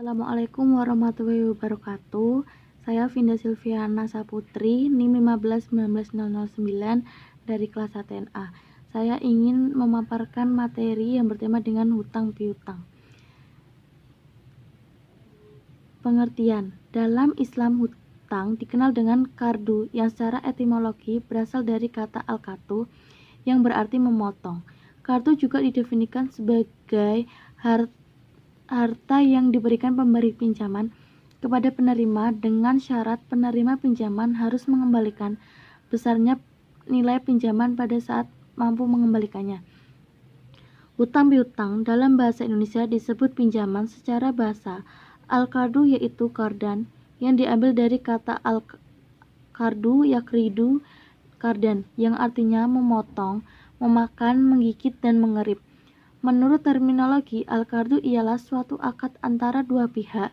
Assalamualaikum warahmatullahi wabarakatuh. Saya Vinda Silviana Saputri, NIM 15190009 dari kelas 1NA. Saya ingin memaparkan materi yang bertema dengan hutang piutang. Pengertian. Dalam Islam, hutang dikenal dengan qardu yang secara etimologi berasal dari kata al-qatu yang berarti memotong. Qardu juga didefinisikan sebagai harta yang diberikan pemberi pinjaman kepada penerima dengan syarat penerima pinjaman harus mengembalikan besarnya nilai pinjaman pada saat mampu mengembalikannya. Hutang piutang dalam bahasa Indonesia disebut pinjaman secara bahasa al-qardu, yaitu qardan yang diambil dari kata al-qardu yakridu qardan yang artinya memotong, memakan, menggigit, dan mengerip. Menurut terminologi, al-qardu ialah suatu akad antara dua pihak.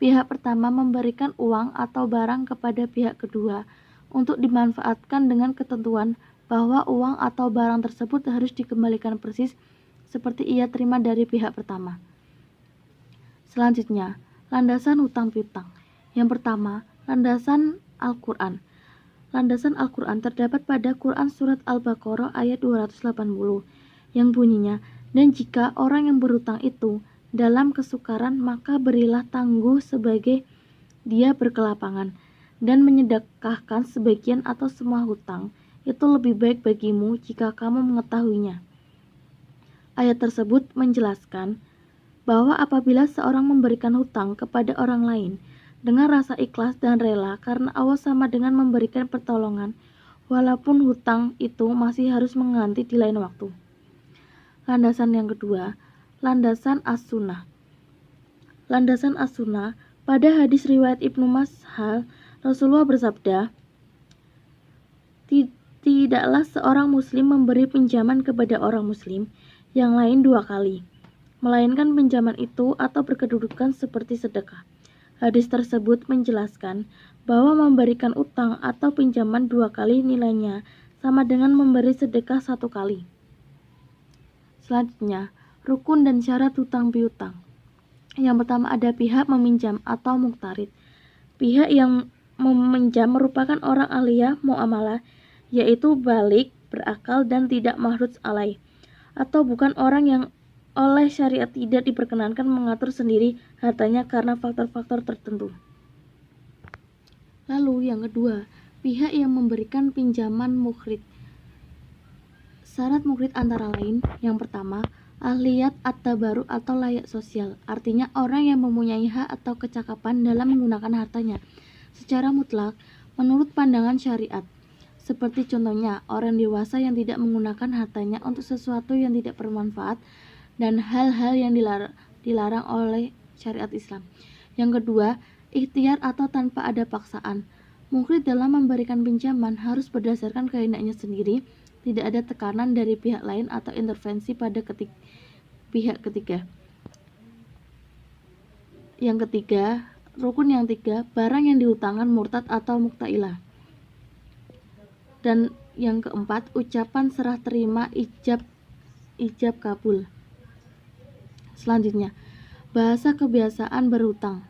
Pihak pertama memberikan uang atau barang kepada pihak kedua untuk dimanfaatkan dengan ketentuan bahwa uang atau barang tersebut harus dikembalikan persis seperti ia terima dari pihak pertama. Selanjutnya, landasan hutang piutang. Yang pertama, landasan Al-Quran. Landasan Al-Quran terdapat pada Quran Surat Al-Baqarah ayat 280 yang bunyinya, "Dan jika orang yang berhutang itu dalam kesukaran, maka berilah tangguh sebagai dia berkelapangan, dan menyedekahkan sebagian atau semua hutang. Itu lebih baik bagimu jika kamu mengetahuinya." Ayat tersebut menjelaskan bahwa apabila seorang memberikan hutang kepada orang lain dengan rasa ikhlas dan rela karena Allah, sama dengan memberikan pertolongan, walaupun hutang itu masih harus mengganti di lain waktu. Landasan yang kedua, landasan as-sunnah. Landasan as-sunnah, pada hadis riwayat Ibnu Mas'ud, Rasulullah bersabda, "Tidaklah seorang muslim memberi pinjaman kepada orang muslim yang lain dua kali, melainkan pinjaman itu atau berkedudukan seperti sedekah." Hadis tersebut menjelaskan bahwa memberikan utang atau pinjaman dua kali nilainya sama dengan memberi sedekah satu kali. Selanjutnya, rukun dan syarat hutang piutang. Yang pertama ada pihak meminjam atau muqtarid. Pihak yang meminjam merupakan orang aliyah muamalah, yaitu balik, berakal, dan tidak mahruz alaih, atau bukan orang yang oleh syariat tidak diperkenankan mengatur sendiri hartanya karena faktor-faktor tertentu. Lalu yang kedua, pihak yang memberikan pinjaman muqrid. Syarat muqrid antara lain, yang pertama, ahliyat at-tabarru atau layak sosial, artinya orang yang mempunyai hak atau kecakapan dalam menggunakan hartanya secara mutlak menurut pandangan syariat. Seperti contohnya, orang dewasa yang tidak menggunakan hartanya untuk sesuatu yang tidak bermanfaat dan hal-hal yang dilarang oleh syariat Islam. Yang kedua, ikhtiar atau tanpa ada paksaan. Muqrid dalam memberikan pinjaman harus berdasarkan kehendaknya sendiri, tidak ada tekanan dari pihak lain atau intervensi pada pihak ketiga. Yang ketiga, rukun yang tiga, barang yang dihutangkan murtad atau muktailah. Dan yang keempat, ucapan serah terima ijab kabul. Selanjutnya, bahaya kebiasaan berhutang.